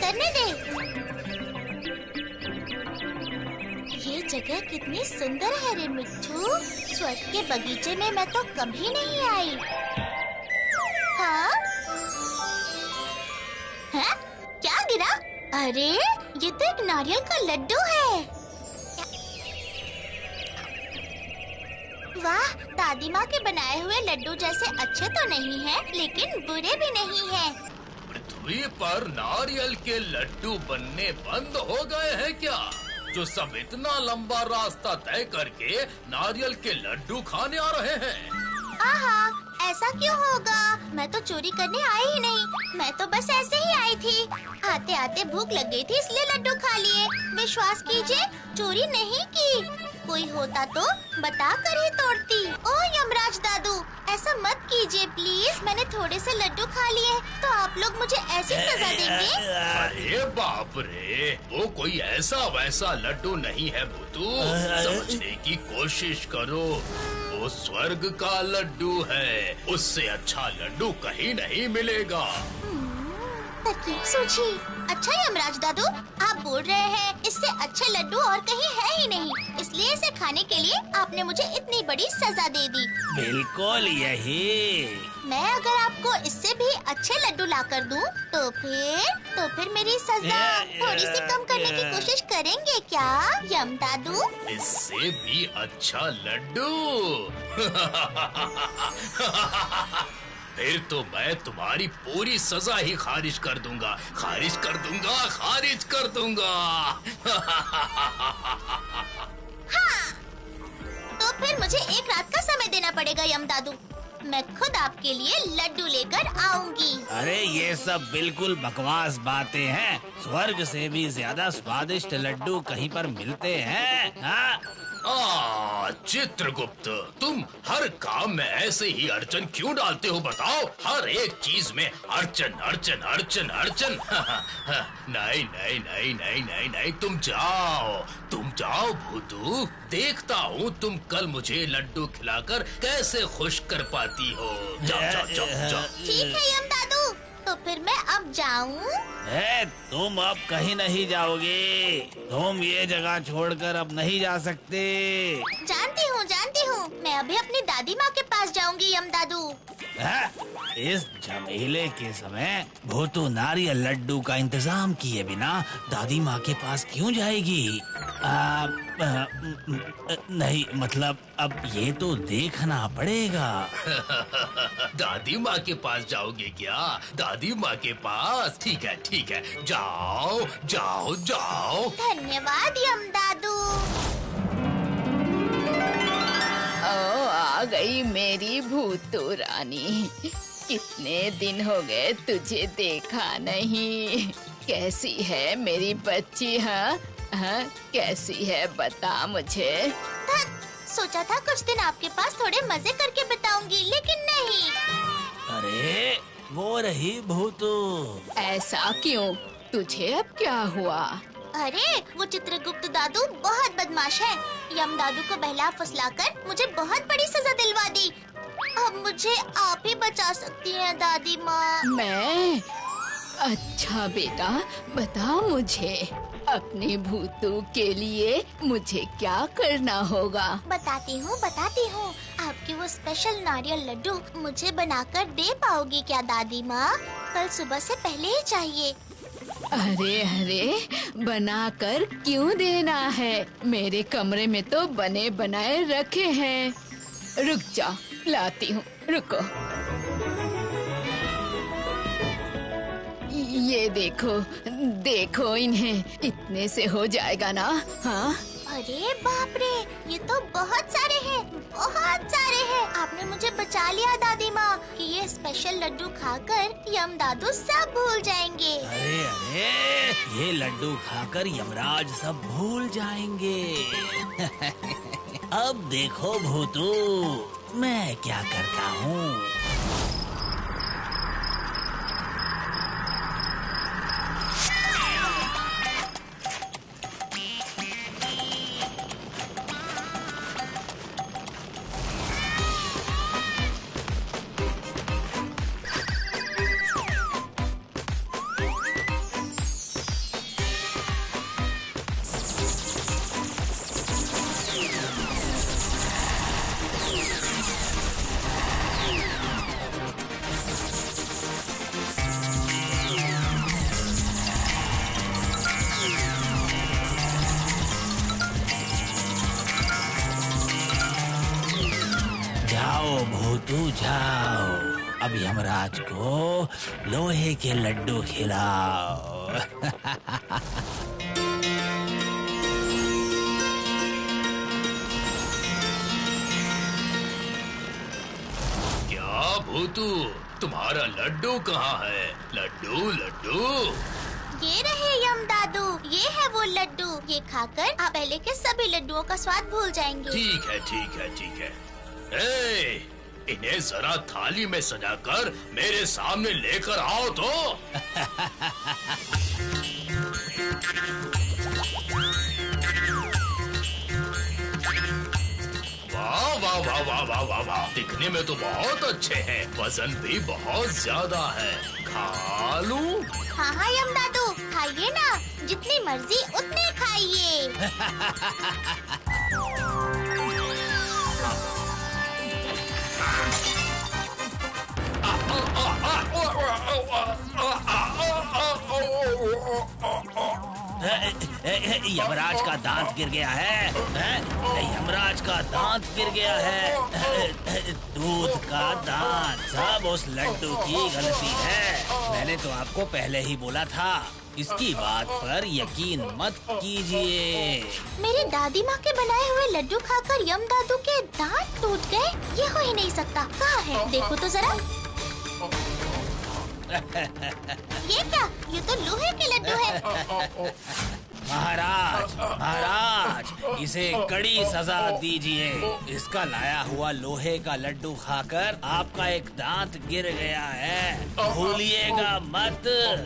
करने दे। ये जगह कितनी सुंदर है रे मिट्ठू। स्वर्ग के बगीचे में मैं तो कभी नहीं आई। हाँ? हैं? क्या गिरा? अरे ये तो एक नारियल का लड्डू है। वाह, दादी माँ के बनाए हुए लड्डू जैसे अच्छे तो नहीं हैं, लेकिन बुरे भी नहीं हैं। पृथ्वी पर नारियल के लड्डू बनने बंद हो गए हैं क्या? जो सब इतना लंबा रास्ता तय करके नारियल के लड्डू खाने आ रहे हैं। आहा, ऐसा क्यों होगा? मैं तो चोरी करने आई ही नहीं। मैं तो बस ऐसे ही आई थी। आते आते भूख लग गई थी, इसलिए लड्डू खा लिए। विश्वास कीजिए, चोरी नहीं की। कोई होता तो बता कर ही तोड़ती। ओह यमराज दादू, ऐसा मत कीजिए प्लीज। मैंने थोड़े से लड्डू खा लिए तो आप लोग मुझे ऐसी सजा देंगे? अरे बाप रे, वो कोई ऐसा वैसा लड्डू नहीं है भूतू। समझने की कोशिश करो, वो स्वर्ग का लड्डू है। उससे अच्छा लड्डू कहीं नहीं मिलेगा। तरकीब सूझी। अच्छा यमराज दादू, आप बोल रहे हैं इससे अच्छे लड्डू और कहीं है ही नहीं, इसलिए इसे खाने के लिए आपने मुझे इतनी बड़ी सजा दे दी। बिल्कुल यही। मैं अगर आपको इससे भी अच्छे लड्डू ला कर दूं, तो फिर मेरी सजा थोड़ी सी कम करने की कोशिश करेंगे क्या यम दादू? इससे भी अच्छा लड्डू? फिर तो मैं तुम्हारी पूरी सजा ही खारिज कर दूंगा। हाँ, तो फिर मुझे एक रात का समय देना पड़ेगा यम दादू। मैं खुद आपके लिए लड्डू लेकर आऊंगी। अरे ये सब बिल्कुल बकवास बातें हैं। स्वर्ग से भी ज्यादा स्वादिष्ट लड्डू कहीं पर मिलते हैं। हाँ? चित्रगुप्त, तुम हर काम में ऐसे ही अड़चन क्यों डालते हो बताओ? हर एक चीज में अड़चन। नहीं, तुम जाओ भूतू। देखता हूँ तुम कल मुझे लड्डू खिलाकर कैसे खुश कर पाती हो। जाओ। ठीक है यम दादू, तो फिर मैं अब जाऊँ? तुम अब कहीं नहीं जाओगे। तुम ये जगह छोड़कर अब नहीं जा सकते। जानती हूँ, मैं अभी अपनी दादी माँ के पास जाऊंगी यम दादू। इस झमेले के समय भूतू नारियल लड्डू का इंतजाम किए बिना दादी माँ के पास क्यों जाएगी? नहीं, मतलब अब ये तो देखना पड़ेगा। दादी माँ के पास जाओगे क्या? दादी माँ के पास? ठीक है, जाओ। धन्यवाद यम दादू। आ गई मेरी भूतू रानी। कितने दिन हो गए तुझे देखा नहीं। कैसी है मेरी बच्ची? हाँ, कैसी है बता मुझे। सोचा था कुछ दिन आपके पास थोड़े मजे करके बिताऊंगी, लेकिन नहीं। अरे वो रही भूतू। ऐसा क्यों? तुझे अब क्या हुआ? अरे वो चित्रगुप्त दादू बहुत बदमाश है। यम दादू को बहला फुसलाकर मुझे बहुत बड़ी सजा दिलवा दी। अब मुझे आप ही बचा सकती हैं दादी माँ। मैं? अच्छा बेटा, बता मुझे, अपने भूतू के लिए मुझे क्या करना होगा? बताती हूँ। आपके वो स्पेशल नारियल लड्डू मुझे बनाकर दे पाओगी क्या दादी माँ? कल सुबह से पहले ही चाहिए। अरे, बनाकर क्यों देना है? मेरे कमरे में तो बने बनाए रखे हैं। रुक जा, लाती हूँ, रुको। ये देखो इन्हें, इतने से हो जाएगा ना? हाँ? अरे बाप रे, ये तो बहुत सारे हैं। आपने मुझे बचा लिया दादी माँ कि ये स्पेशल लड्डू खाकर यम दादू सब भूल जाएंगे। अरे ये लड्डू खाकर यमराज सब भूल जाएंगे। अब देखो भूतू, मैं क्या करता हूँ। जाओ भूतू जाओ, अब यमराज को लोहे के लड्डू खिलाओ। क्या भूतू, तुम्हारा लड्डू कहाँ है? लड्डू लड्डू। ये रहे यम दादू, ये है वो लड्डू। ये खाकर आप पहले के सभी लड्डुओं का स्वाद भूल जाएंगे। ठीक है ठीक है ठीक है। ए, इन्हें जरा थाली में सजाकर मेरे सामने लेकर आओ तो। वाह वाह वाह वाह वाह वाह वाह, दिखने में तो बहुत अच्छे हैं, वजन भी बहुत ज्यादा है। खा लूं? हाँ हाँ यम दादू, खाइए ना, जितनी मर्जी उतने खाइए। यमराज का दांत गिर गया है। यमराज का दांत गिर गया है। दूध का दांत, सब उस लड्डू की गलती है। मैंने तो आपको पहले ही बोला था, इसकी बात पर यकीन मत कीजिए। मेरी दादी माँ के बनाए हुए लड्डू खाकर यम दादू के दांत टूट गए? ये हो ही नहीं सकता। कहाँ है? देखो तो जरा। ये क्या? ये तो लोहे के लड्डू है। महाराज महाराज, इसे कड़ी सजा दीजिए। इसका लाया हुआ लोहे का लड्डू खाकर आपका एक दांत गिर गया है, भूलिएगा मत,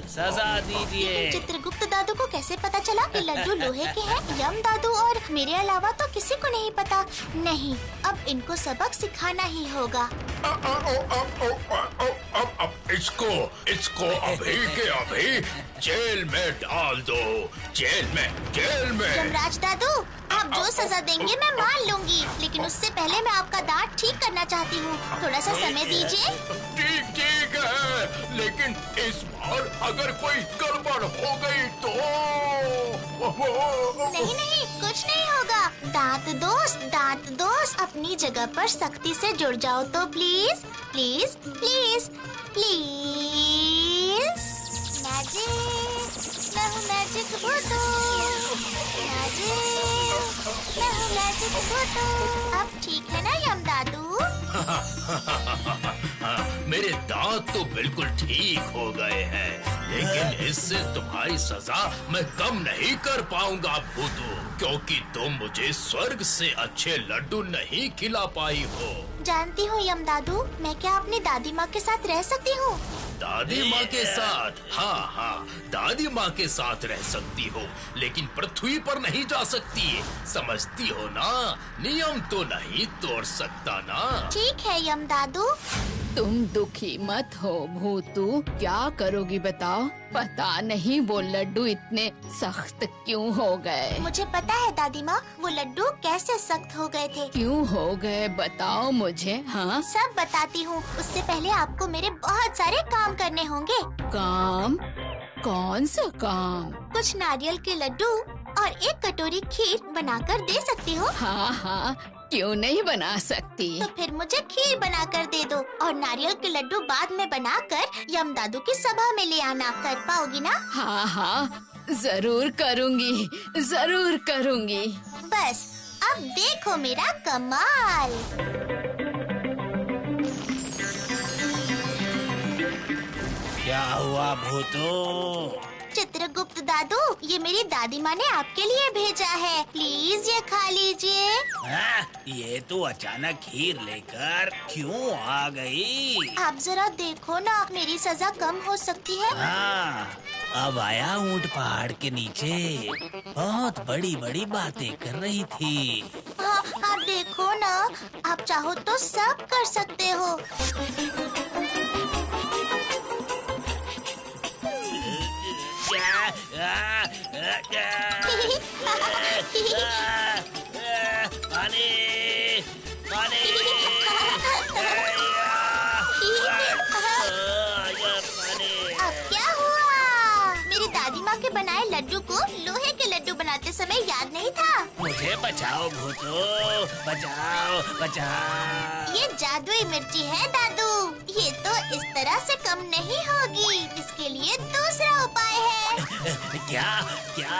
सजा दीजिए। चित्रगुप्त दादू को कैसे पता चला कि लड्डू लोहे के हैं? यम दादू और मेरे अलावा तो किसी को नहीं पता। नहीं, अब इनको सबक सिखाना ही होगा। इसको अभी के अभी जेल में डाल दो। जेल में। यमराज दादू, आप जो सजा देंगे मैं मान लूंगी, लेकिन उससे पहले मैं आपका दांत ठीक करना चाहती हूँ। थोड़ा सा समय दीजिए। ठीक है, लेकिन इस बार अगर कोई गड़बड़ हो गई तो? नहीं, कुछ नहीं होगा। दांत दोस्त अपनी जगह पर सख्ती से जुड़ जाओ तो please please please please. Magic Bhootu, magic Bhootu. अब ठीक है ना यम दादू? मेरे दांत तो बिल्कुल ठीक हो गए हैं, लेकिन इससे तुम्हारी सजा मैं कम नहीं कर पाऊंगा भूतू, क्योंकि तुम मुझे स्वर्ग से अच्छे लड्डू नहीं खिला पाई हो। जानती हूँ यम दादू, मैं क्या अपनी दादी माँ के साथ रह सकती हूँ? दादी माँ के साथ? हाँ, दादी माँ के साथ रह सकती हो, लेकिन पृथ्वी पर नहीं जा सकती। समझती हो ना, नियम तो नहीं तोड़ सकता ना। ठीक है यम दादू। तुम दुखी मत हो भूतू, क्या करोगी बताओ? पता नहीं वो लड्डू इतने सख्त क्यों हो गए। मुझे पता है दादी माँ, वो लड्डू कैसे सख्त हो गए थे। क्यों हो गए बताओ मुझे। हाँ, सब बताती हूँ। उससे पहले आपको मेरे बहुत सारे काम करने होंगे। काम? कौन सा काम? कुछ नारियल के लड्डू और एक कटोरी खीर बनाकर दे सकती हो? हाँ, क्यों नहीं बना सकती। तो फिर मुझे खीर बनाकर दे दो और नारियल के लड्डू बाद में बनाकर यम दादू की सभा में ले आना। कर पाओगी ना? हाँ, जरूर करूँगी, जरूर करूँगी। बस अब देखो मेरा कमाल। क्या हुआ भूतू? चित्रगुप्त दादू, ये मेरी दादी माँ ने आपके लिए भेजा है, प्लीज ये खा लीजिए। ये तो अचानक खीर लेकर क्यों आ गई? आप जरा देखो ना, मेरी सजा कम हो सकती है। हाँ, अब आया ऊंट पहाड़ के नीचे, बहुत बड़ी बड़ी बातें कर रही थी। हाँ, आप देखो ना, आप चाहो तो सब कर सकते हो। पानी, पानी, अब क्या हुआ? मेरी दादी माँ के बनाए लड्डू को लोहे के लड्डू बनाते समय याद नहीं था। मुझे बचाओ भूतो, बचाओ बचाओ। ये जादुई मिर्ची है दादू। ये तो इस तरह से कम नहीं होगी। इसके लिए दूसरा उपाय है। क्या क्या?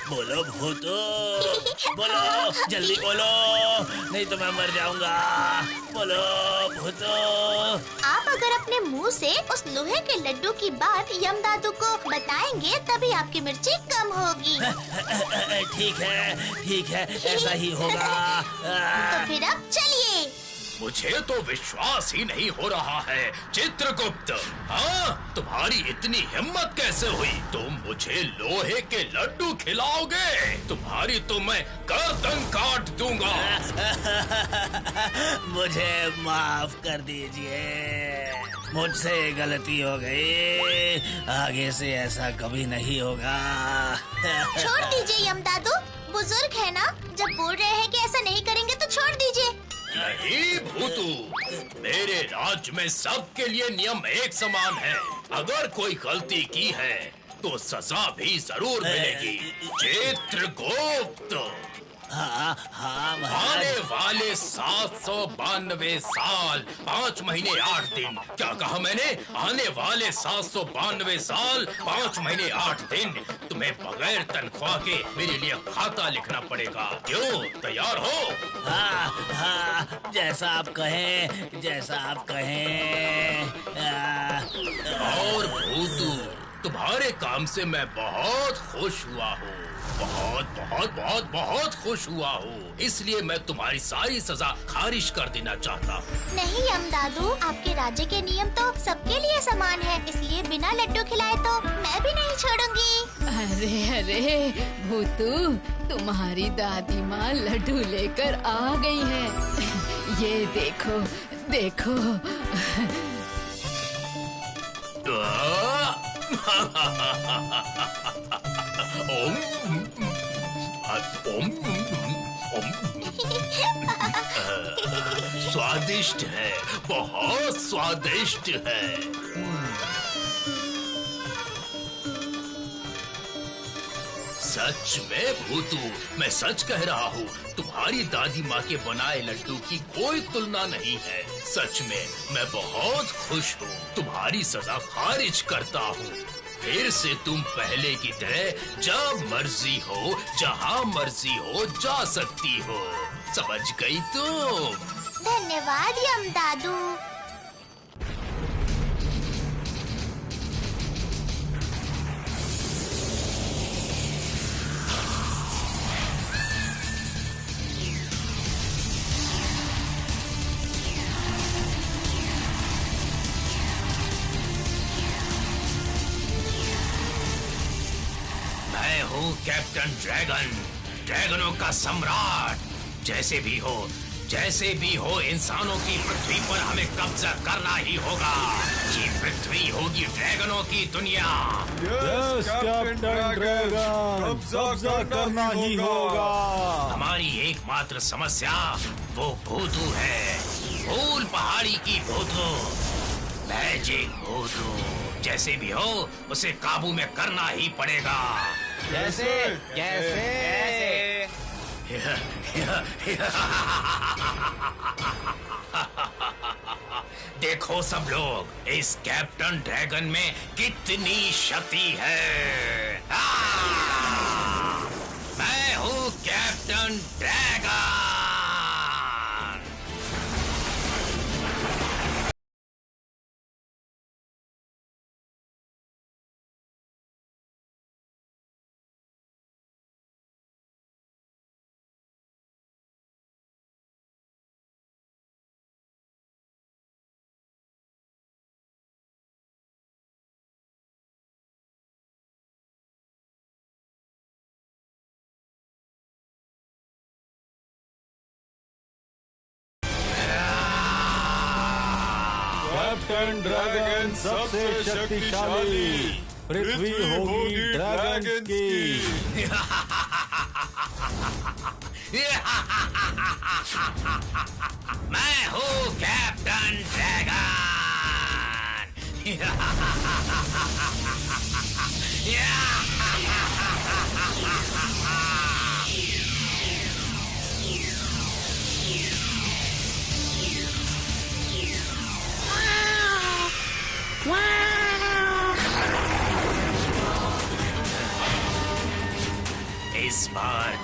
बोलो भूतो, बोलो, जल्दी बोलो, नहीं तो मैं मर जाऊंगा। बोलो भूतो। आप अगर अपने मुंह से उस लोहे के लड्डू की बात यम दादू को बताएंगे तभी आपकी मिर्ची कम होगी। ठीक है, ऐसा ही होगा। तो फिर अब चलिए। मुझे तो विश्वास ही नहीं हो रहा है चित्रगुप्त। हाँ, तुम्हारी इतनी हिम्मत कैसे हुई? तुम मुझे लोहे के लड्डू खिलाओगे? तुम्हारी तो मैं गर्दन काट दूंगा। मुझे माफ कर दीजिए, मुझसे गलती हो गई। आगे से ऐसा कभी नहीं होगा। छोड़ दीजिए यम दादू, बुजुर्ग है ना, जब बोल रहे हैं कि ऐसा नहीं करेंगे तो छोड़ दीजिए। नहीं भूतू, मेरे राज्य में सबके लिए नियम एक समान है। अगर कोई गलती की है तो सजा भी जरूर मिलेगी। चित्रगुप्त, हाँ आने महाराज। वाले 792 साल 5 महीने 8 दिन। क्या कहा मैंने? आने वाले 792 साल 5 महीने 8 दिन तुम्हें बगैर तनख्वाह के मेरे लिए खाता लिखना पड़ेगा। क्यों, तैयार हो? हाँ, जैसा आप कहें, जैसा आप कहें। और भूतू, तुम्हारे काम से मैं बहुत खुश हुआ हूँ। बहुत खुश हुआ हूँ। इसलिए मैं तुम्हारी सारी सजा खारिज कर देना चाहता हूँ। नहीं यम दादू, आपके राज्य के नियम तो सबके लिए समान है, इसलिए बिना लड्डू खिलाए तो मैं भी नहीं छोड़ूंगी। अरे भूतू, तुम्हारी दादी माँ लड्डू लेकर आ गई है। ये देखो देखो। स्वादिष्ट है, बहुत स्वादिष्ट है। सच में भूतू, मैं सच कह रहा हूँ। तुम्हारी दादी माँ के बनाए लड्डू की कोई तुलना नहीं है। सच में मैं बहुत खुश हूँ। तुम्हारी सजा खारिज करता हूँ। फिर से तुम पहले की तरह जब मर्जी हो, जहाँ मर्जी हो जा सकती हो। समझ गई तुम? धन्यवाद यम दादू। मैं हूँ कैप्टन ड्रैगन, ड्रैगनों का सम्राट। जैसे भी हो इंसानों की पृथ्वी पर हमें कब्जा करना ही होगा। ये पृथ्वी होगी ड्रैगनों की दुनिया। यस कैप्टन ड्रैगन, कब्जा करना ही होगा। हमारी एकमात्र समस्या वो भूतू है, फूल पहाड़ी की भूतू, मैजिक भूतू। जैसे भी हो उसे काबू में करना ही पड़ेगा। कैसे देखो सब लोग, इस कैप्टन ड्रैगन में कितनी शक्ति है। मैं हूँ कैप्टन ड्रैगन। कैप्टन ड्रैगन सबसे शक्तिशाली, पृथ्वी होगी ड्रैगन की। मैं हूँ कैप्टन ड्रैगन।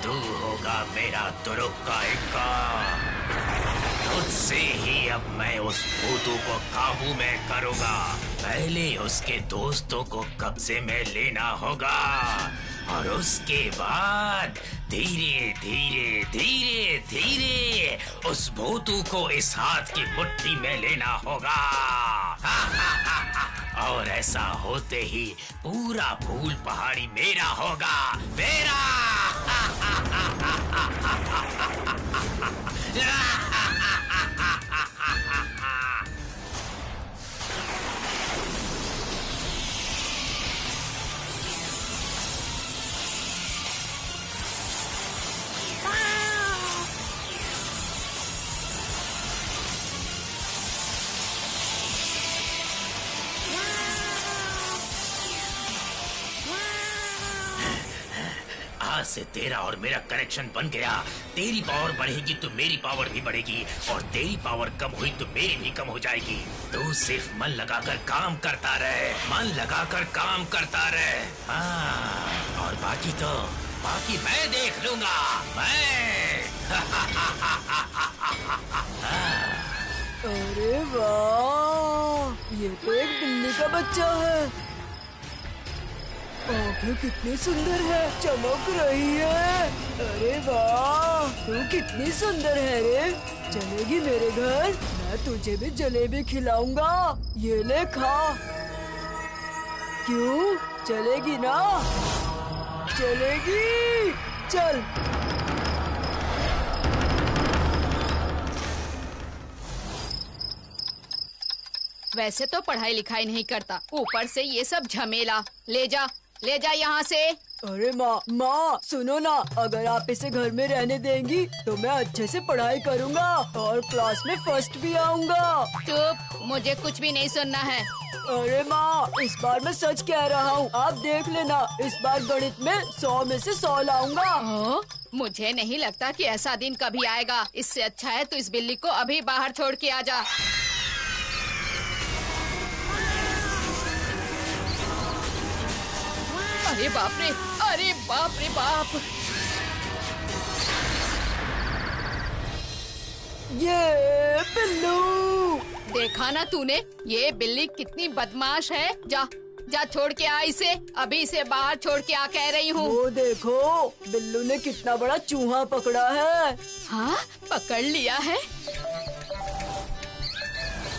तू होगा मेरा तुरुप का इक्का। तुझसे ही अब मैं उस भूतू को काबू में करूंगा। पहले उसके दोस्तों को कब्जे में लेना होगा और उसके बाद धीरे धीरे धीरे धीरे उस भूतू को इस हाथ की मुट्ठी में लेना होगा। और ऐसा होते ही पूरा फूल पहाड़ी मेरा होगा, मेरा। आज से तेरा और मेरा कनेक्शन बन गया। तेरी पावर बढ़ेगी तो मेरी पावर भी बढ़ेगी, और तेरी पावर कम हुई तो मेरी भी कम हो जाएगी। तू सिर्फ मन लगाकर काम करता रहे, मन लगाकर काम करता रहे। हाँ, और बाकी मैं देख लूंगा, मैं। अरे वाह, ये तो एक बिल्ली का बच्चा है। आँखें कितनी सुंदर है, चमक रही है। अरे वाह, तू कितनी सुंदर है रे। चलेगी मेरे घर, मैं तुझे भी जलेबी खिलाऊंगा। ये ले खा। क्यों, चलेगी ना? चलेगी, चल। वैसे तो पढ़ाई लिखाई नहीं करता, ऊपर से ये सब झमेला। ले जा यहाँ से। अरे माँ सुनो ना, अगर आप इसे घर में रहने देंगी तो मैं अच्छे से पढ़ाई करूँगा और क्लास में फर्स्ट भी आऊँगा। चुप, मुझे कुछ भी नहीं सुनना है। अरे माँ, इस बार मैं सच कह रहा हूँ, आप देख लेना। इस बार गणित में 100 में से 100 लाऊंगा। मुझे नहीं लगता कि ऐसा दिन कभी आएगा। इससे अच्छा है तू इस बिल्ली को अभी बाहर छोड़ के आ जा। अरे बाप रे, अरे बाप रे बाप। ये बिल्लू, देखा ना तूने, ये बिल्ली कितनी बदमाश है। जा छोड़ के आ इसे, अभी इसे बाहर छोड़ के आ कह रही हूँ। वो देखो, बिल्लू ने कितना बड़ा चूहा पकड़ा है। हाँ, पकड़ लिया है।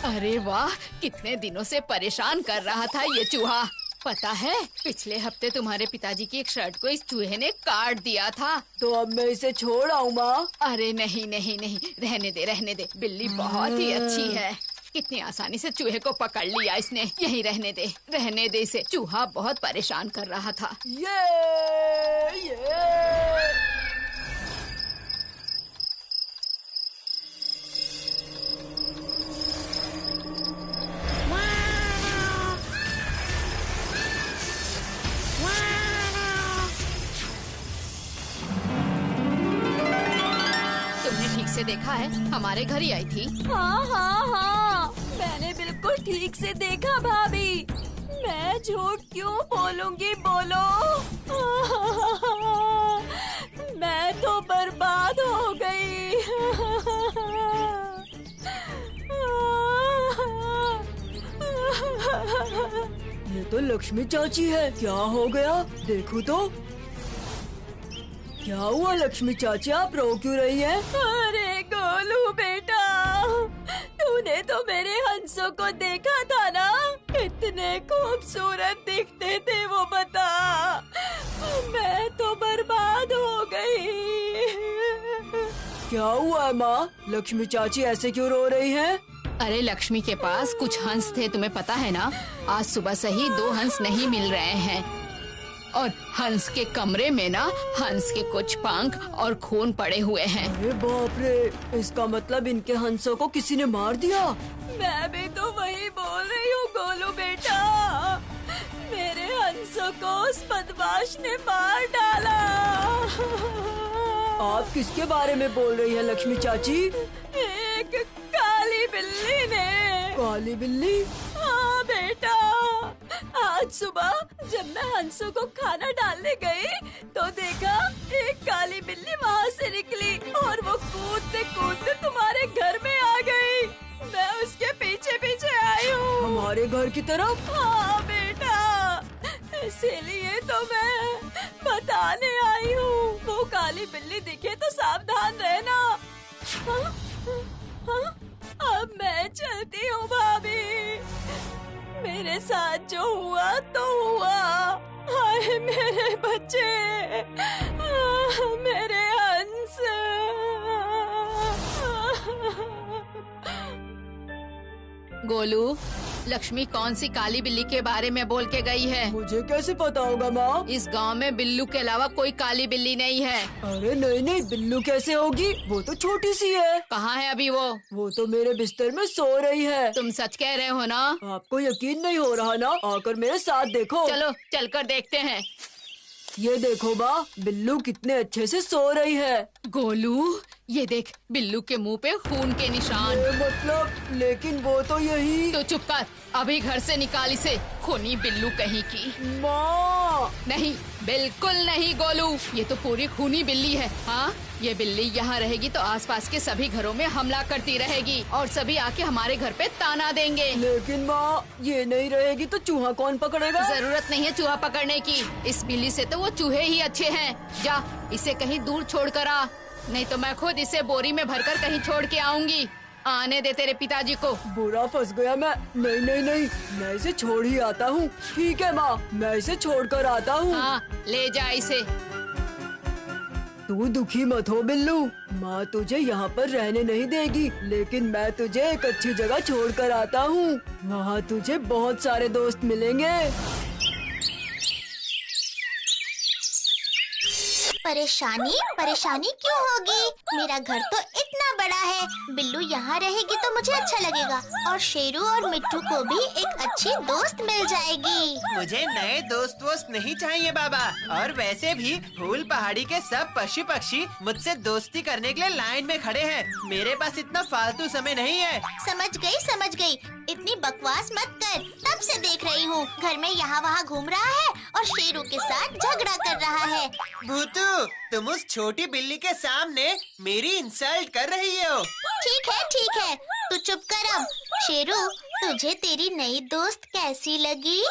अरे वाह, कितने दिनों से परेशान कर रहा था ये चूहा। पता है, पिछले हफ्ते तुम्हारे पिताजी की एक शर्ट को इस चूहे ने काट दिया था। तो अब मैं इसे छोड़ आऊँ माँ? अरे नहीं, रहने दे। बिल्ली बहुत ही अच्छी है। कितनी आसानी से चूहे को पकड़ लिया इसने। यहीं रहने दे इसे। चूहा बहुत परेशान कर रहा था। ये से देखा है, हमारे घर ही आई थी। हाँ, मैंने बिल्कुल ठीक से देखा भाभी। मैं झूठ क्यों बोलूंगी, बोलो। मैं तो बर्बाद हो गई। ये तो लक्ष्मी चाची है। क्या हो गया, देखो तो। क्या हुआ लक्ष्मी चाची, आप रो क्यों रही हैं? अरे गोलू बेटा, तूने तो मेरे हंसों को देखा था ना, कितने खूबसूरत दिखते थे वो, बता। मैं तो बर्बाद हो गई। क्या हुआ है माँ, लक्ष्मी चाची ऐसे क्यों रो रही हैं? अरे लक्ष्मी के पास कुछ हंस थे, तुम्हें पता है ना। आज सुबह से ही 2 हंस नहीं मिल रहे हैं, और हंस के कमरे में ना हंस के कुछ पंख और खून पड़े हुए हैं। अरे बाप रे, इसका मतलब इनके हंसों को किसी ने मार दिया। मैं भी तो वही बोल रही हूँ गोलू बेटा। मेरे हंसों को उस बदमाश ने मार डाला। आप किसके बारे में बोल रही हैं लक्ष्मी चाची? एक काली बिल्ली ने। काली बिल्ली? हाँ बेटा, आज सुबह जब मैं हंसू को खाना डालने गई तो देखा एक काली बिल्ली वहाँ से निकली और वो कूदते कूदते तुम्हारे घर में आ गई। मैं उसके पीछे पीछे आई हूँ। हमारे घर की तरफ? हाँ बेटा, इसीलिए तो मैं बताने आई हूँ। वो काली बिल्ली दिखे तो सावधान रहना। हाँ? हाँ? अब मैं चलती हूँ भाभी। मेरे साथ जो हुआ तो हुआ। हाय मेरे बच्चे, मेरे हंस। गोलू, लक्ष्मी कौन सी काली बिल्ली के बारे में बोल के गई है? मुझे कैसे पता होगा माँ? इस गांव में बिल्लू के अलावा कोई काली बिल्ली नहीं है। अरे नहीं नहीं, बिल्लू कैसे होगी? वो तो छोटी सी है। कहाँ है अभी वो? वो तो मेरे बिस्तर में सो रही है। तुम सच कह रहे हो ना? आपको यकीन नहीं हो रहा ना? आकर मेरे साथ देखो। चलो चलकर देखते हैं। ये देखो माँ, बिल्लू कितने अच्छे से सो रही है। गोलू, ये देख बिल्लू के मुंह पे खून के निशान। मतलब, लेकिन वो तो यही। तो चुप कर, अभी घर से निकाल इसे, खूनी बिल्लू कहीं की। माँ! नहीं, बिल्कुल नहीं गोलू, ये तो पूरी खूनी बिल्ली है। हाँ, ये बिल्ली यहाँ रहेगी तो आसपास के सभी घरों में हमला करती रहेगी और सभी आके हमारे घर पे ताना देंगे। लेकिन माँ, ये नहीं रहेगी तो चूहा कौन पकड़ेगा? जरूरत नहीं है चूहा पकड़ने की, इस बिल्ली से तो वो चूहे ही अच्छे हैं। जा, इसे कहीं दूर छोड़ कर आ, नहीं तो मैं खुद इसे बोरी में भरकर कहीं छोड़ के आऊंगी। आने दे तेरे पिताजी को। बुरा फंस गया मैं। नहीं नहीं नहीं, मैं इसे छोड़ ही आता हूँ। ठीक है माँ, मैं इसे छोड़ कर आता हूँ। हाँ, ले जा इसे। तू दुखी मत हो बिल्लू, माँ तुझे यहाँ पर रहने नहीं देगी, लेकिन मैं तुझे एक अच्छी जगह छोड़ कर आता हूँ। वहाँ तुझे बहुत सारे दोस्त मिलेंगे। परेशानी क्यों होगी? मेरा घर तो इतना बड़ा है, बिल्लू यहाँ रहेगी तो मुझे अच्छा लगेगा और शेरू और मिट्टू को भी एक अच्छी दोस्त मिल जाएगी। मुझे नए दोस्त वोस्त नहीं चाहिए बाबा। और वैसे भी फूल पहाड़ी के सब पशु पक्षी मुझसे दोस्ती करने के लिए लाइन में खड़े हैं। मेरे पास इतना फालतू समय नहीं है। समझ गई, इतनी बकवास मत कर। तब से देख रही हूँ, घर में यहाँ वहाँ घूम रहा है और शेरू के साथ झगड़ा कर रहा है। भूतू, तुम उस छोटी बिल्ली के सामने मेरी इंसल्ट कर रही हो। ठीक है, तू चुप कर अब। शेरू, तुझे तेरी नई दोस्त कैसी लगी?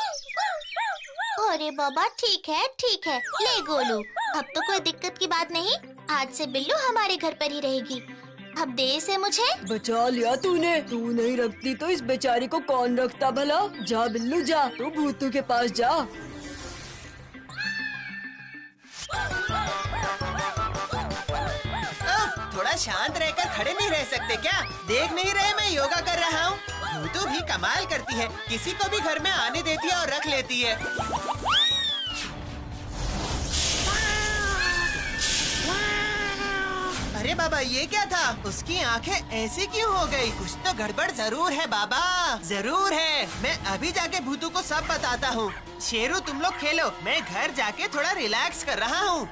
अरे बाबा, ठीक है, ले गोलू, अब तो कोई दिक्कत की बात नहीं। आज से बिल्लू हमारे घर पर ही रहेगी। अब दे इसे मुझे। बचा लिया तूने। तू नहीं रखती तो इस बेचारी को कौन रखता भला? जा बिल्लू जा, तू भूतू के पास जा। थोड़ा शांत रहकर खड़े नहीं रह सकते क्या? देख नहीं रहे मैं योगा कर रहा हूँ? भूतू भी कमाल करती है, किसी को भी घर में आने देती है और रख लेती है। अरे बाबा, ये क्या था? उसकी आंखें ऐसी क्यों हो गई? कुछ तो गड़बड़ जरूर है बाबा, जरूर है। मैं अभी जाके भूतू को सब बताता हूँ। शेरू, तुम लोग खेलो, मैं घर जाके थोड़ा रिलैक्स कर रहा हूँ।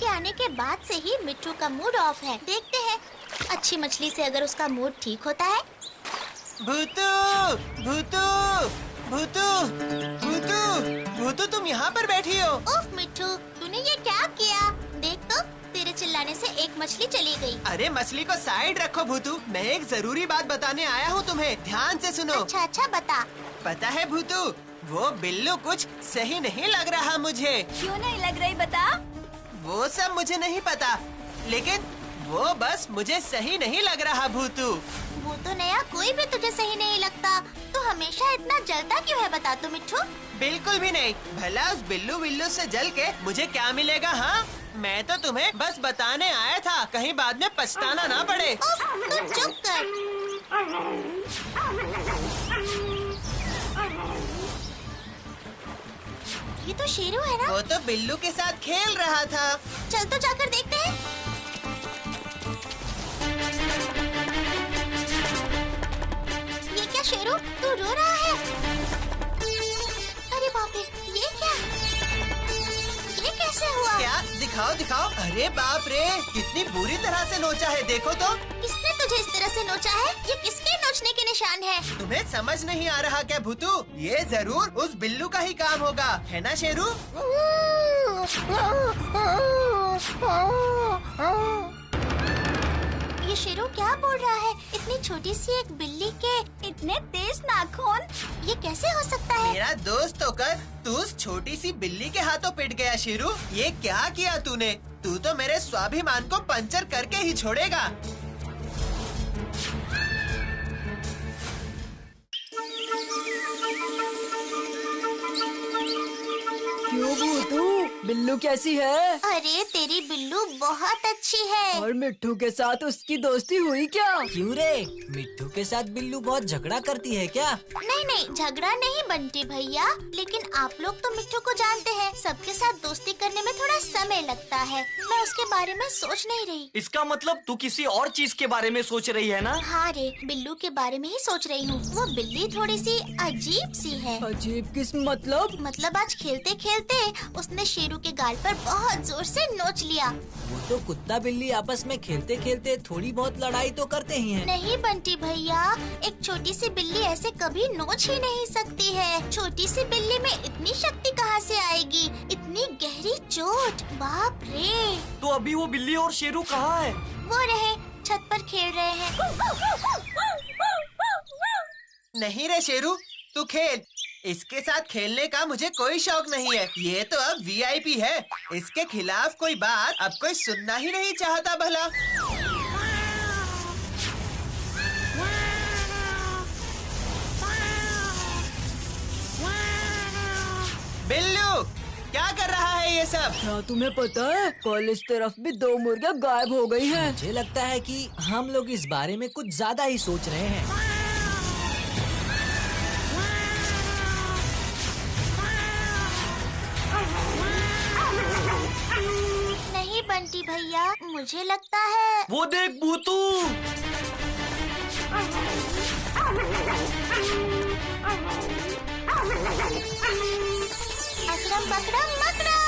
आने के बाद से ही मिट्टू का मूड ऑफ है। देखते हैं अच्छी मछली से अगर उसका मूड ठीक होता है। भूतू, भूतू, भूतू, भूतू, भूतू, तुम यहाँ पर बैठी हो? उफ मिट्टू, तूने ये क्या किया? देख तो, तेरे चिल्लाने से एक मछली चली गई। अरे मछली को साइड रखो भूतू, मैं एक जरूरी बात बताने आया हूँ तुम्हें, ध्यान से सुनो। अच्छा बता। पता है भूतू, वो बिल्लू कुछ सही नहीं लग रहा मुझे। क्यों नहीं लग रही बता? वो सब मुझे नहीं पता, लेकिन वो बस मुझे सही नहीं लग रहा भूतू। वो तो नया, कोई भी तुझे सही नहीं लगता। तो हमेशा इतना जलता क्यों है, बता तो मिट्टू? बिल्कुल भी नहीं। भला उस बिल्लू से जल के मुझे क्या मिलेगा? हाँ, मैं तो तुम्हें बस बताने आया था, कहीं बाद में पछताना ना पड़े। तू चुप कर। ये तो शेरू है ना? वो तो बिल्लू के साथ खेल रहा था। चल तो जाकर देखते हैं। ये क्या शेरू, तू रो रहा है? अरे बाप रे, ये क्या? ये कैसे हुआ? क्या? दिखाओ दिखाओ। अरे बाप रे, कितनी बुरी तरह से नोचा है, देखो तो। किसने तुझे इस तरह से नोचा है? ये किसके नोचने के निशान है? तुम्हें समझ नहीं आ रहा क्या भूतू? ये जरूर उस बिल्लू का ही काम होगा, है ना शेरू? ये शेरू क्या बोल रहा है? इतनी छोटी सी एक बिल्ली के इतने तेज नाखून, ये कैसे हो सकता है? मेरा दोस्त होकर तू उस छोटी सी बिल्ली के हाथों पिट गया शेरू। ये क्या किया तूने? तू तो मेरे स्वाभिमान को पंचर करके ही छोड़ेगा। क्यों भूतू, बिल्लू कैसी है? अरे तेरी बिल्लू बहुत अच्छी है। और मिट्ठू के साथ उसकी दोस्ती हुई क्या? क्यों रे, मिट्ठू के साथ बिल्लू बहुत झगड़ा करती है क्या? नहीं नहीं, झगड़ा नहीं बंटी भैया, लेकिन आप लोग तो मिट्ठू को जानते हैं, सबके साथ दोस्ती करने में थोड़ा समय लगता है। मैं उसके बारे में सोच नहीं रही। इसका मतलब तू किसी और चीज के बारे में सोच रही है ना? हाँ रे, बिल्लू के बारे में ही सोच रही हूँ। वो बिल्ली थोड़ी सी अजीब सी है। अजीब किस मतलब? मतलब आज खेलते खेलते उसने शेरू के गाल पर बहुत जोर से नोच लिया। वो तो कुत्ता बिल्ली आपस में खेलते खेलते थोड़ी बहुत लड़ाई तो करते ही हैं। नहीं बंटी भैया, एक छोटी सी बिल्ली ऐसे कभी नोच ही नहीं सकती है। छोटी सी बिल्ली में इतनी शक्ति कहाँ से आएगी? इतनी गहरी चोट, बाप रे। तो अभी वो बिल्ली और शेरू कहाँ है? वो रहे, छत पर खेल रहे हैं। नहीं रे शेरू, तू खेल। इसके साथ खेलने का मुझे कोई शौक नहीं है। ये तो अब VIP है। इसके खिलाफ कोई बात अब कोई सुनना ही नहीं चाहता भला। बिल्लू, क्या कर रहा है ये सब? क्या तुम्हें पता है, कल इस तरफ भी 2 मुर्गियाँ गायब हो गई हैं। मुझे लगता है कि हम लोग इस बारे में कुछ ज्यादा ही सोच रहे हैं। नहीं बंटी भैया, मुझे लगता है। वो देख भूतू। अकरम बकरम मकरम।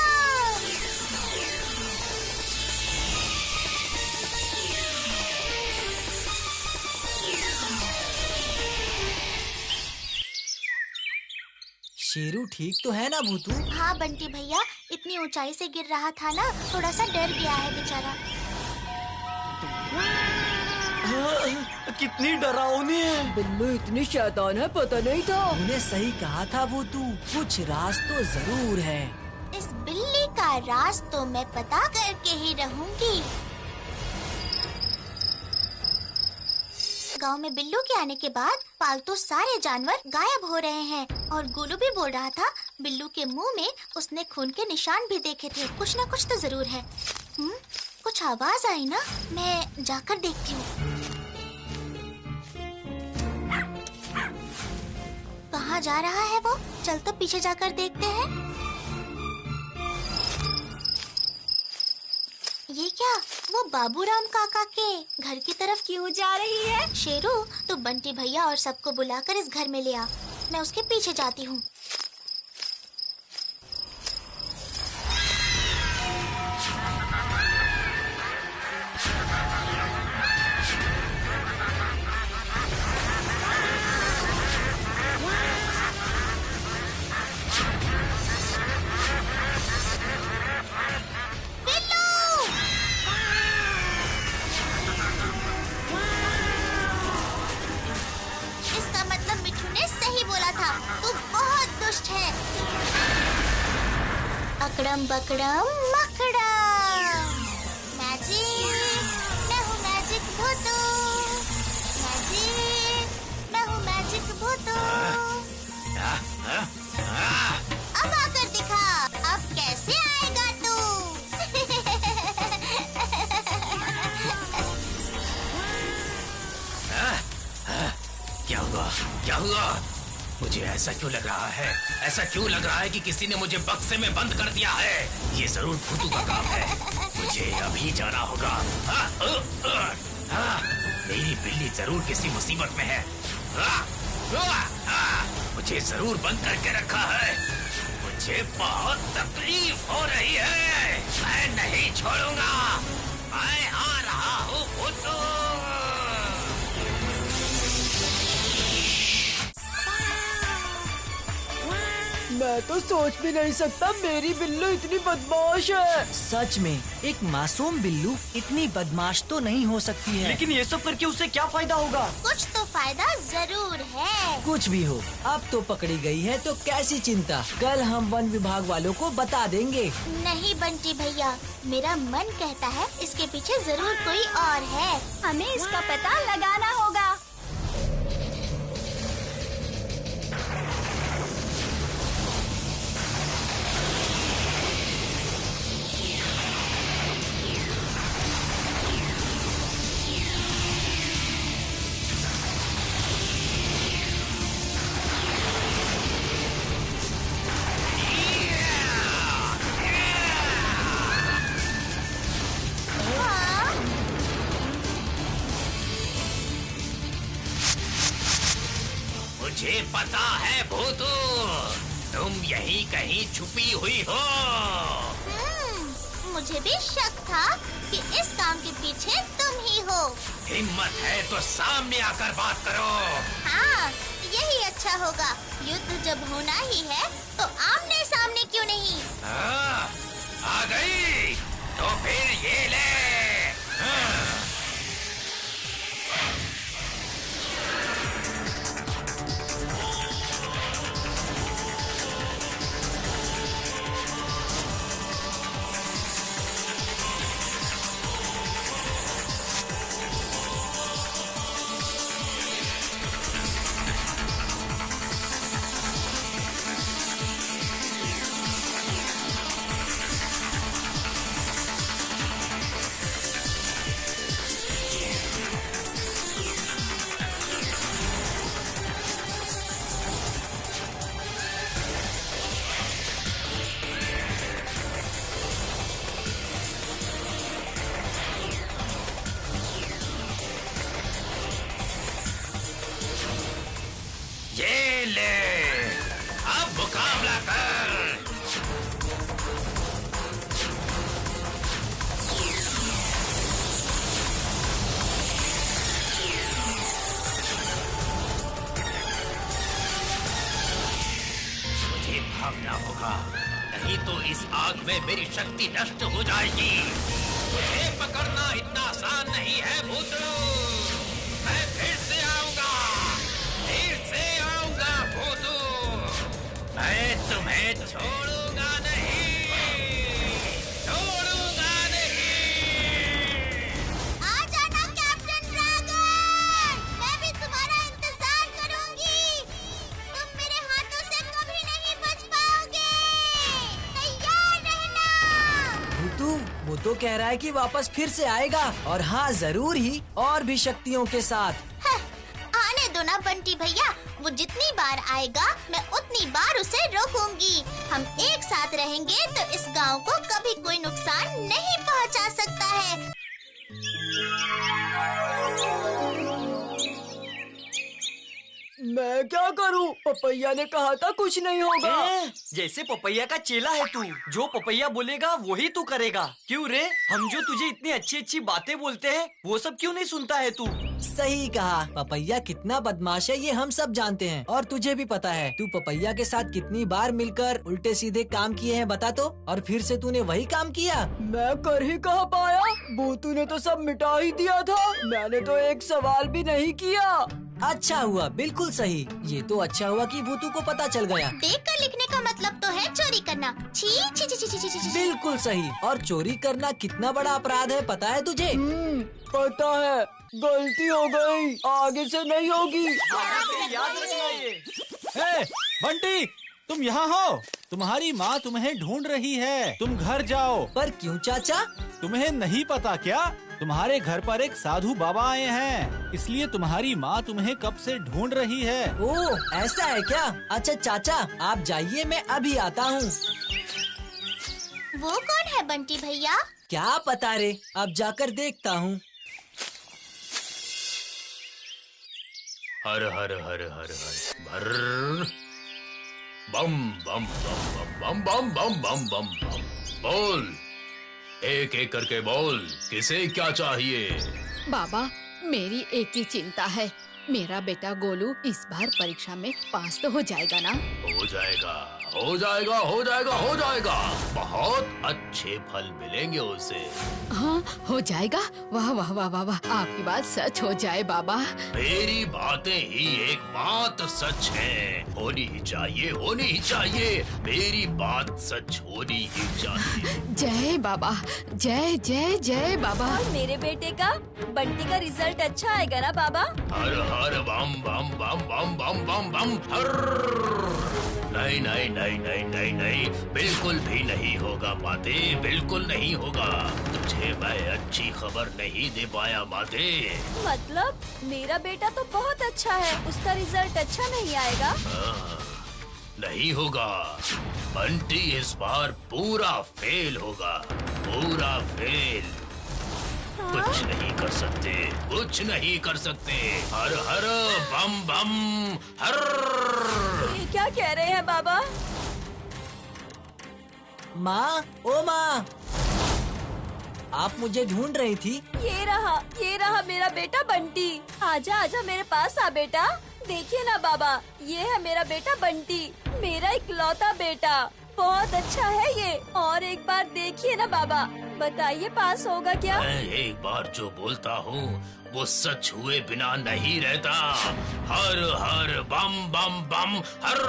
शेरू ठीक तो है ना भूतू? हाँ बंटी भैया, इतनी ऊंचाई से गिर रहा था ना, थोड़ा सा डर गया है बेचारा। कितनी डरावनी है। बिल्लू इतनी शैतान है, पता नहीं था। तूने सही कहा था भूतू, कुछ राज तो जरूर है। इस बिल्ली का राज तो मैं पता करके ही रहूंगी। गांव में बिल्लू के आने के बाद पालतू सारे जानवर गायब हो रहे हैं और गोलू भी बोल रहा था बिल्लू के मुंह में उसने खून के निशान भी देखे थे। कुछ ना कुछ तो जरूर है। कुछ आवाज आई ना, मैं जाकर देखती हूँ। कहाँ जा रहा है वो? चल तो पीछे जाकर देखते हैं। ये क्या, वो बाबूराम काका के घर की तरफ क्यों जा रही है? शेरू, तू बंटी भैया और सबको बुलाकर इस घर में ले आ। मैं उसके पीछे जाती हूँ। अकड़म बकड़म मकड़म। मैजिक, मैं हूँ मैजिक भूतू। मैजिक, मैं हूँ मैजिक भूतू। अब आकर दिखा, अब कैसे आएगा तू? क्या हुआ? क्या हुआ? मुझे ऐसा क्यों लग रहा है? ऐसा क्यों लग रहा है कि किसी ने मुझे बक्से में बंद कर दिया है? ये जरूर भूतू का काम है। मुझे अभी जाना होगा। हाँ, मेरी बिल्ली जरूर किसी मुसीबत में है। मुझे जरूर बंद करके रखा है। मुझे बहुत तकलीफ हो रही है। मैं नहीं छोड़ूंगा। मैं आ रहा हूँ भूतू। मैं तो सोच भी नहीं सकता मेरी बिल्लू इतनी बदमाश है। सच में एक मासूम बिल्लू इतनी बदमाश तो नहीं हो सकती है। लेकिन ये सब करके उससे क्या फायदा होगा? कुछ तो फायदा जरूर है। कुछ भी हो, अब तो पकड़ी गई है तो कैसी चिंता। कल हम वन विभाग वालों को बता देंगे। नहीं बंटी भैया, मेरा मन कहता है इसके पीछे जरूर कोई और है। हमें इसका पता लगाना होगा। मुझे पता है भूतू, तुम यहीं कहीं छुपी हुई हो। मुझे भी शक था कि इस काम के पीछे तुम ही हो। हिम्मत है तो सामने आकर बात करो। हाँ, यही अच्छा होगा। युद्ध जब होना ही है तो आमने सामने क्यों नहीं? आ गई तो फिर ये ले। ये ले, अब मुकाबला कर। मुझे भागना होगा, नहीं तो इस आग में मेरी शक्ति नष्ट हो जाएगी। मुझे पकड़ना इतना आसान नहीं है भूतू। मैं फिर से आऊंगा, फिर से आऊंगा भूतू। मैं तुम्हें छोड़ूंगा नहीं, छोड़ूंगा नहीं। आ जाना कैप्टन ड्रैगन, मैं भी तुम्हारा इंतजार करूंगी। तुम मेरे हाथों से कभी नहीं बच पाओगे। तैयार रहना। भूतू, वो तो कह रहा है कि वापस फिर से आएगा, और हाँ जरूर ही, और भी शक्तियों के साथ। आने दो ना बंटी भैया, वो जितनी बार आएगा मैं उतनी बार उसे रोकूंगी। हम एक साथ रहेंगे तो इस गांव को कभी कोई नुकसान नहीं पहुंचा सकता है। मैं क्या करूं? पपैया ने कहा था कुछ नहीं होगा। जैसे पपैया का चेला है तू, जो पपैया बोलेगा वही तू करेगा। क्यों रे, हम जो तुझे इतनी अच्छी अच्छी बातें बोलते हैं वो सब क्यों नहीं सुनता है तू? सही कहा, पपैया कितना बदमाश है ये हम सब जानते हैं, और तुझे भी पता है। तू पपैया के साथ कितनी बार मिलकर उल्टे सीधे काम किए हैं बता तो, और फिर से तूने वही काम किया। मैं कर ही कहा पाया, भूतू ने तो सब मिटा ही दिया था। मैंने तो एक सवाल भी नहीं किया। अच्छा हुआ, बिल्कुल सही। ये तो अच्छा हुआ कि भूतू को पता चल गया। देख कर लिखने का मतलब तो है चोरी करना। छी छी छी छी छी छी छी। बिल्कुल सही। और चोरी करना कितना बड़ा अपराध है पता है तुझे? पता है, गलती हो गई, आगे से नहीं होगी। याद रखना ये। ए, बंटी, तुम यहाँ हो? तुम्हारी माँ तुम्हें ढूंढ रही है। तुम घर जाओ। पर क्यों चाचा? तुम्हें नहीं पता क्या? तुम्हारे घर पर एक साधु बाबा आए हैं, इसलिए तुम्हारी माँ तुम्हें कब से ढूंढ रही है। ओह, ऐसा है क्या? अच्छा चाचा, आप जाइए, मैं अभी आता हूँ। वो कौन है बंटी भैया? क्या पता रे, अब जाकर देखता हूँ। हर हर हर हर हर भर बम बम बम बम बम बम बम बम बम। बोल, एक एक करके बोल, किसे क्या चाहिए? बाबा, मेरी एक ही चिंता है, मेरा बेटा गोलू इस बार परीक्षा में पास तो हो जाएगा ना? हो जाएगा, हो जाएगा, हो जाएगा, हो जाएगा। बहुत अच्छे फल मिलेंगे उसे। हाँ, हो जाएगा। वाह वाह वाह वाह वाह, आपकी बात सच हो जाए बाबा। मेरी बातें ही एक बात सच है, होनी ही चाहिए, होनी ही चाहिए। मेरी बात सच होनी ही चाहिए। जय बाबा, जय जय जय बाबा। और मेरे बेटे का बंटी का रिजल्ट अच्छा आएगा ना बाबा? हर हर बम बम बम बम बम बम बम हर। नहीं नहीं नहीं नहीं नहीं नहीं, बिल्कुल भी नहीं होगा माते, बिल्कुल नहीं होगा। तुझे मैं अच्छी खबर नहीं दे पाया माते। मतलब मेरा बेटा तो बहुत अच्छा है, उसका रिजल्ट अच्छा नहीं आएगा? नहीं होगा, बंटी इस बार पूरा फेल होगा, पूरा फेल। कुछ नहीं कर सकते, कुछ नहीं कर सकते। हर हर बम बम हर। ये क्या कह रहे हैं बाबा? माँ, ओ माँ, आप मुझे ढूंढ रही थी? ये रहा मेरा बेटा बंटी। आजा आजा मेरे पास आ बेटा। देखिए ना बाबा, ये है मेरा बेटा बंटी, मेरा इकलौता बेटा। बहुत अच्छा है ये। और एक बार देखिए ना बाबा, बताइए पास होगा क्या? मैं एक बार जो बोलता हूँ वो सच हुए बिना नहीं रहता। हर हर बम बम बम हर।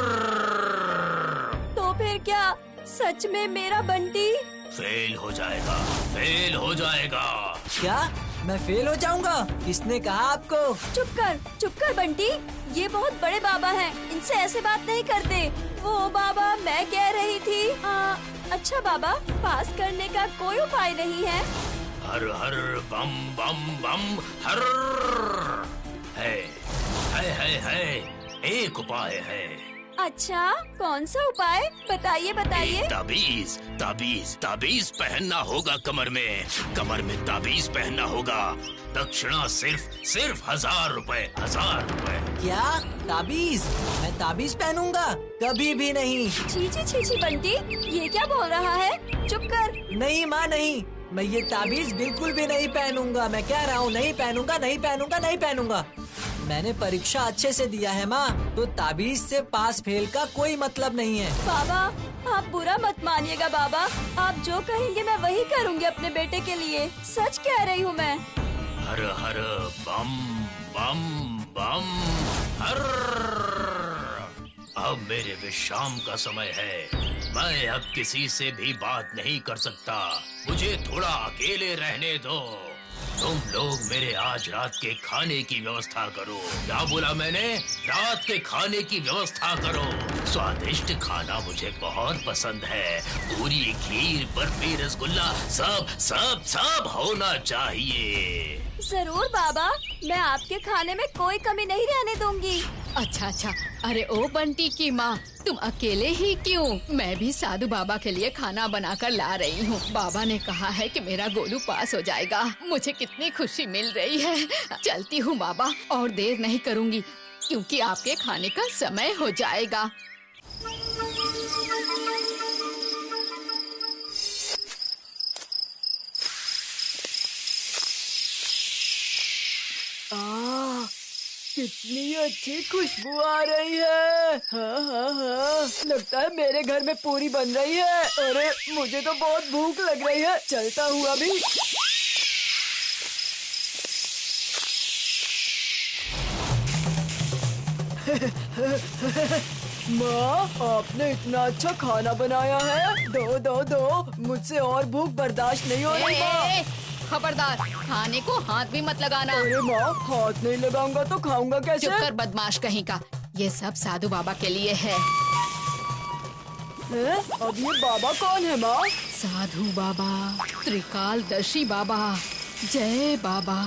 तो फिर क्या सच में मेरा बंटी फेल हो जाएगा, फेल हो जाएगा। क्या मैं फेल हो जाऊंगा? किसने कहा आपको? चुप कर बंटी, ये बहुत बड़े बाबा हैं, इनसे ऐसे बात नहीं करते। वो बाबा मैं कह रही थी। अच्छा बाबा, पास करने का कोई उपाय नहीं है? हर हर बम बम बम हर। है एक उपाय है। अच्छा, कौन सा उपाय? बताइए बताइए। ताबीज ताबीज ताबीज पहनना होगा कमर में ताबीज पहनना होगा। दक्षिणा सिर्फ 1000 रुपए, 1000 रुपए। क्या ताबीज? मैं ताबीज पहनूंगा? कभी भी नहीं। छी बंटी, ये क्या बोल रहा है? चुप कर। नहीं माँ, नहीं, मैं ये ताबीज बिल्कुल भी नहीं पहनूंगा। मैं कह रहा हूँ नहीं पहनूंगा, नहीं पहनूंगा, नहीं पहनूंगा। मैंने परीक्षा अच्छे से दिया है माँ, तो ताबीज से पास फेल का कोई मतलब नहीं है। बाबा, आप बुरा मत मानिएगा बाबा, आप जो कहेंगे मैं वही करूँगी अपने बेटे के लिए। सच कह रही हूँ मैं। हर हर बम बम बम हर। अब मेरे विश्राम का समय है, मैं अब किसी से भी बात नहीं कर सकता। मुझे थोड़ा अकेले रहने दो। तुम लोग मेरे आज रात के खाने की व्यवस्था करो। क्या बोला मैंने? रात के खाने की व्यवस्था करो। स्वादिष्ट खाना मुझे बहुत पसंद है। पूरी, खीर, बर्फी, रसगुल्ला सब सब सब होना चाहिए। जरूर बाबा, मैं आपके खाने में कोई कमी नहीं रहने दूंगी। अच्छा, अरे ओ बंटी की माँ, तुम अकेले ही क्यों? मैं भी साधु बाबा के लिए खाना बनाकर ला रही हूँ। बाबा ने कहा है कि मेरा गोलू पास हो जाएगा। मुझे कितनी खुशी मिल रही है। चलती हूँ बाबा, और देर नहीं करूँगी क्योंकि आपके खाने का समय हो जाएगा। कितनी अच्छी खुशबू आ रही है। हाँ, लगता है मेरे घर में पूरी बन रही है। अरे मुझे तो बहुत भूख लग रही है, चलता हूँ अभी। माँ, आपने इतना अच्छा खाना बनाया है। दो, मुझसे और भूख बर्दाश्त नहीं हो रही। माँ, खबरदार, खाने को हाथ भी मत लगाना। अरे माँ, हाथ नहीं लगाऊंगा तो खाऊंगा कैसे? चुप कर बदमाश कहीं का। ये सब साधु बाबा के लिए है। अब ये बाबा कौन है माँ? साधु बाबा, त्रिकालदर्शी बाबा। जय बाबा,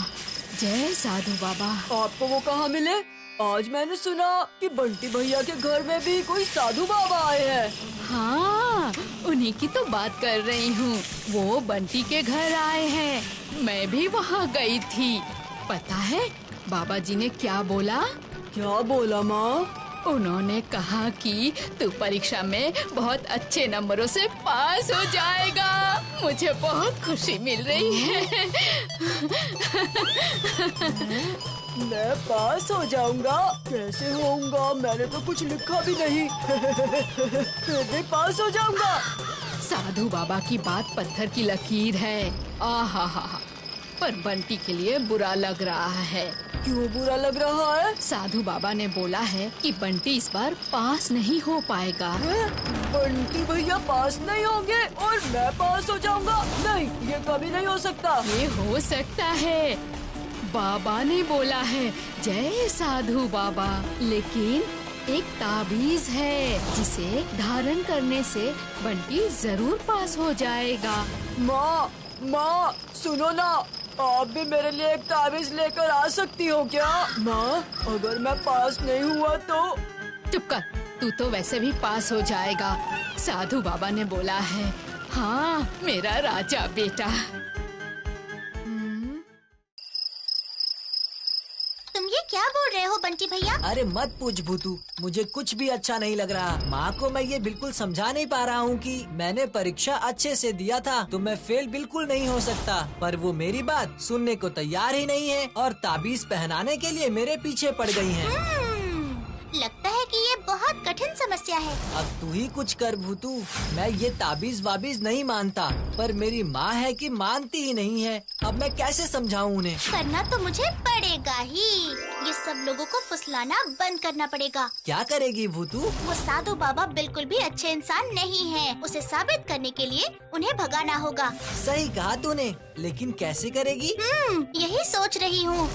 जय साधु बाबा। आपको वो कहाँ मिले? आज मैंने सुना कि बंटी भैया के घर में भी कोई साधु बाबा आए हैं। हाँ, उन्हीं की तो बात कर रही हूँ। वो बंटी के घर आए हैं। मैं भी वहाँ गई थी। पता है बाबा जी ने क्या बोला? क्या बोला माँ? उन्होंने कहा कि तू परीक्षा में बहुत अच्छे नंबरों से पास हो जाएगा। मुझे बहुत खुशी मिल रही है। मैं पास हो जाऊंगा? कैसे होऊंगा? मैंने तो कुछ लिखा भी नहीं। फिर भी पास हो जाऊंगा। साधु बाबा की बात पत्थर की लकीर है। आहा हा, पर बंटी के लिए बुरा लग रहा है। क्यों बुरा लग रहा है? साधु बाबा ने बोला है कि बंटी इस बार पास नहीं हो पाएगा। बंटी भैया पास नहीं होंगे और मैं पास हो जाऊंगा? नहीं, ये कभी नहीं हो सकता। ये हो सकता है, बाबा ने बोला है। जय साधु बाबा। लेकिन एक ताबीज है जिसे धारण करने से बंटी जरूर पास हो जाएगा। माँ सुनो ना, आप भी मेरे लिए एक ताबीज लेकर आ सकती हो क्या? माँ, अगर मैं पास नहीं हुआ तो? चुप कर, तू तो वैसे भी पास हो जाएगा। साधु बाबा ने बोला है। हाँ, मेरा राजा बेटा। तुम ये क्या बोल रहे हो बंटी भैया? अरे मत पूछ भूतू, मुझे कुछ भी अच्छा नहीं लग रहा। माँ को मैं ये बिल्कुल समझा नहीं पा रहा हूँ कि मैंने परीक्षा अच्छे से दिया था तो मैं फेल बिल्कुल नहीं हो सकता, पर वो मेरी बात सुनने को तैयार ही नहीं है और ताबीज पहनाने के लिए मेरे पीछे पड़ गई हैं। लगता है कि ये बहुत कठिन समस्या है। अब तू ही कुछ कर भूतू। मैं ये ताबीज वाबीज नहीं मानता, पर मेरी माँ है कि मानती ही नहीं है। अब मैं कैसे समझाऊँ उन्हें? करना तो मुझे पड़ेगा ही। ये सब लोगों को फुसलाना बंद करना पड़ेगा। क्या करेगी भूतू? वो साधु बाबा बिल्कुल भी अच्छे इंसान नहीं है। उसे साबित करने के लिए उन्हें भगाना होगा। सही कहा तूने, लेकिन कैसे करेगी? यही सोच रही हूँ।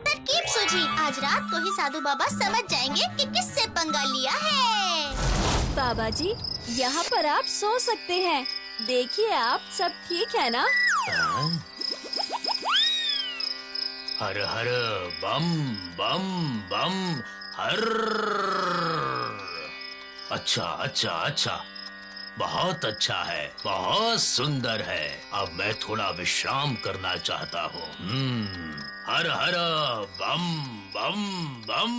तरकीब सूझी। आज रात को ही साधु बाबा समझ जाएंगे कि किससे पंगा लिया है। बाबा जी, यहाँ पर आप सो सकते हैं। देखिए आप, सब ठीक है ना? हर हर बम बम बम हर। अच्छा अच्छा अच्छा, बहुत अच्छा है, बहुत सुंदर है। अब मैं थोड़ा विश्राम करना चाहता हूँ। हर हर बम बम बम।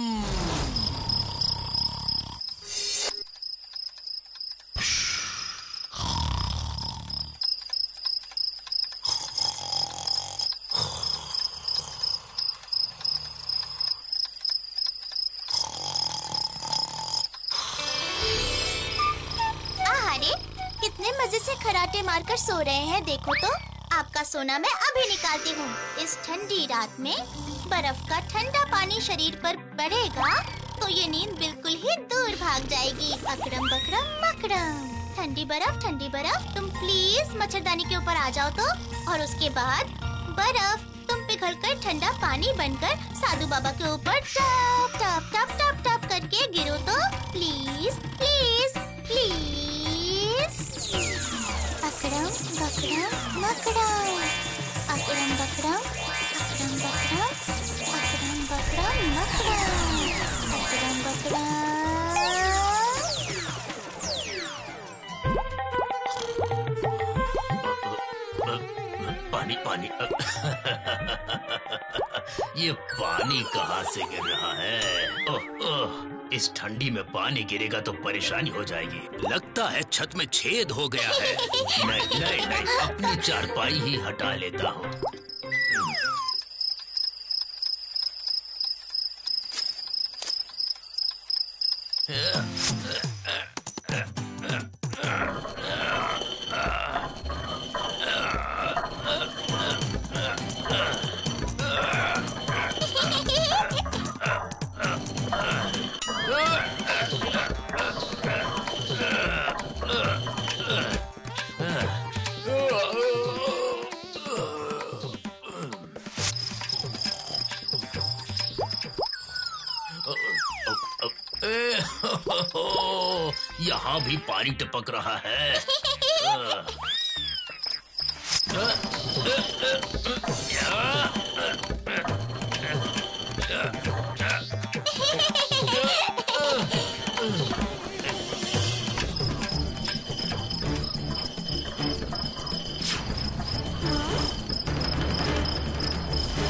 कितने मजे से खराटे मारकर सो रहे हैं। देखो तो, आपका सोना मैं अभी निकालती हूँ। इस ठंडी रात में बर्फ का ठंडा पानी शरीर पर पड़ेगा तो ये नींद बिल्कुल ही दूर भाग जाएगी। अकरम बकरम मकरम। ठंडी बर्फ, तुम प्लीज मच्छरदानी के ऊपर आ जाओ तो। और उसके बाद बर्फ तुम पिघलकर ठंडा पानी बनकर साधु बाबा के ऊपर टप टप टप टप टप करके गिरो तो। Please please please. Akram buckram मकरम। Akram buckram, Akram buckram, Akram buckram मकरम। Akram buckram. पानी पानी। ये पानी कहाँ से गिर रहा है? ओह ओह, इस ठंडी में पानी गिरेगा तो परेशानी हो जाएगी। लगता है छत में छेद हो गया है। नहीं नहीं नहीं, अपनी चारपाई ही हटा लेता हूँ। यहाँ भी पानी टपक रहा है।